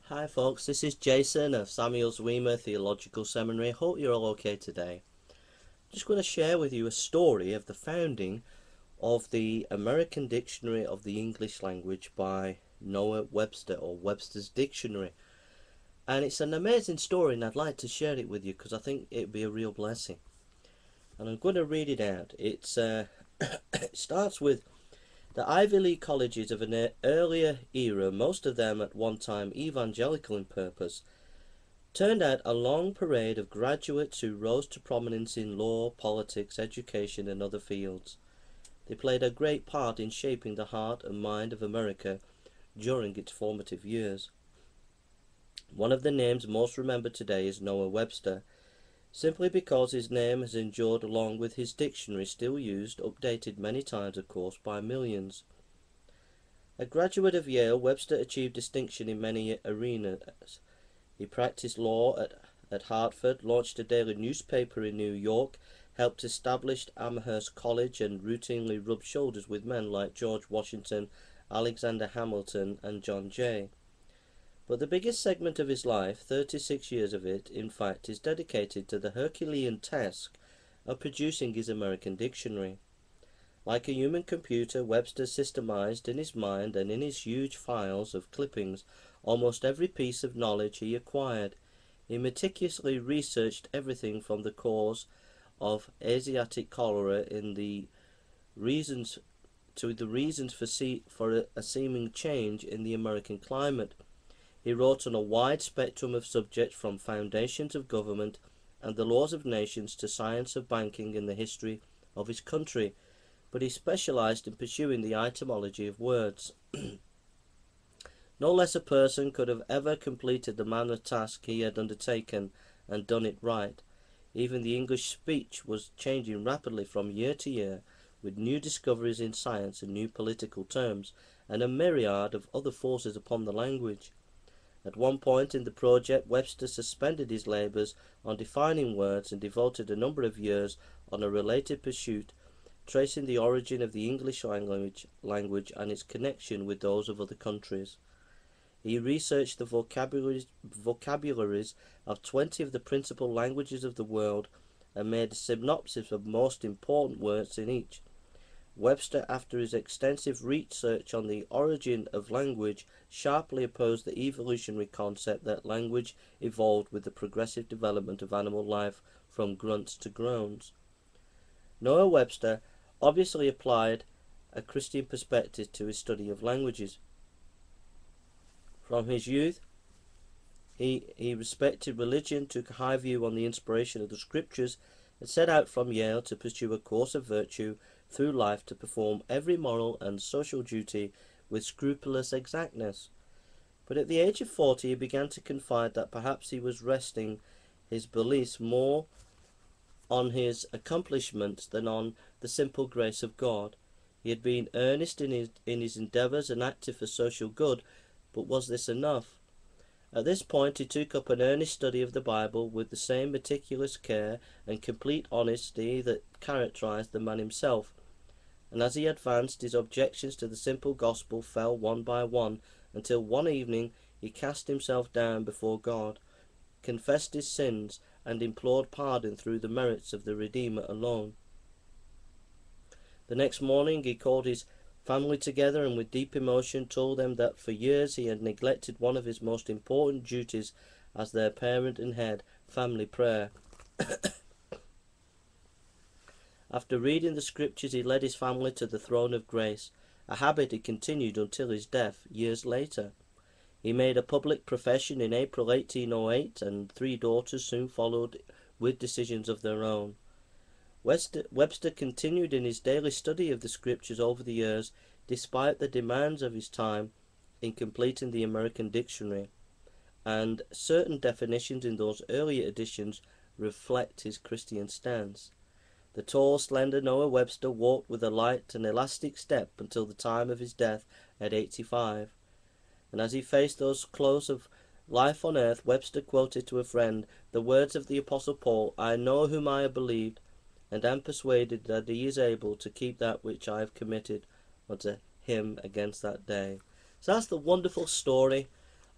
Hi folks, this is Jason of Samuel Zwemer Theological Seminary. Hope you're all okay today. I'm just going to share with you a story of the founding of the American Dictionary of the English Language by Noah Webster, or Webster's Dictionary. And it's an amazing story, and I'd like to share it with you because I think it'd be a real blessing. And I'm going to read it out. It starts with the Ivy League colleges of an earlier era, most of them at one time evangelical in purpose, turned out a long parade of graduates who rose to prominence in law, politics, education, and other fields. They played a great part in shaping the heart and mind of America during its formative years. One of the names most remembered today is Noah Webster, simply because his name has endured along with his dictionary, still used, updated many times of course, by millions. A graduate of Yale, Webster achieved distinction in many arenas. He practiced law at Hartford, launched a daily newspaper in New York, helped establish Amherst College, and routinely rubbed shoulders with men like George Washington, Alexander Hamilton, and John Jay. But the biggest segment of his life, 36 years of it, in fact, is dedicated to the Herculean task of producing his American dictionary. Like a human computer, Webster systemized in his mind and in his huge files of clippings almost every piece of knowledge he acquired. He meticulously researched everything from the cause of Asiatic cholera in the reasons to the reasons for a seeming change in the American climate. He wrote on a wide spectrum of subjects, from foundations of government and the laws of nations to science of banking and the history of his country, but he specialized in pursuing the etymology of words. No less a person could have ever completed the manner of task he had undertaken and done it right. Even the English speech was changing rapidly from year to year, with new discoveries in science and new political terms, and a myriad of other forces upon the language. At one point in the project, Webster suspended his labours on defining words and devoted a number of years on a related pursuit, tracing the origin of the English language and its connection with those of other countries. He researched the vocabularies of 20 of the principal languages of the world and made a synopsis of most important words in each. Webster, after his extensive research on the origin of language, sharply opposed the evolutionary concept that language evolved with the progressive development of animal life from grunts to groans. Noah Webster obviously applied a Christian perspective to his study of languages. From his youth, he respected religion, took a high view on the inspiration of the scriptures, and set out from Yale to pursue a course of virtue through life, to perform every moral and social duty with scrupulous exactness. But at the age of 40 he began to confide that perhaps he was resting his beliefs more on his accomplishments than on the simple grace of God. He had been earnest in his endeavours and active for social good, but was this enough? At this point he took up an earnest study of the Bible with the same meticulous care and complete honesty that characterized the man himself, and as he advanced, his objections to the simple gospel fell one by one, until one evening he cast himself down before God, confessed his sins, and implored pardon through the merits of the Redeemer alone. The next morning he called his family together and with deep emotion told them that for years he had neglected one of his most important duties as their parent and head, family prayer. After reading the scriptures, he led his family to the throne of grace, a habit he continued until his death years later. He made a public profession in April 1808, and 3 daughters soon followed with decisions of their own. Webster continued in his daily study of the scriptures over the years, despite the demands of his time, in completing the American dictionary, and certain definitions in those earlier editions reflect his Christian stance. The tall, slender Noah Webster walked with a light and elastic step until the time of his death at 85. And as he faced those close of life on earth, Webster quoted to a friend the words of the Apostle Paul, "I know whom I have believed, and am persuaded that he is able to keep that which I have committed unto him against that day." So that's the wonderful story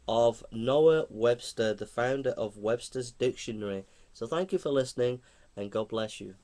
of Noah Webster, the founder of Webster's Dictionary. So thank you for listening, and God bless you.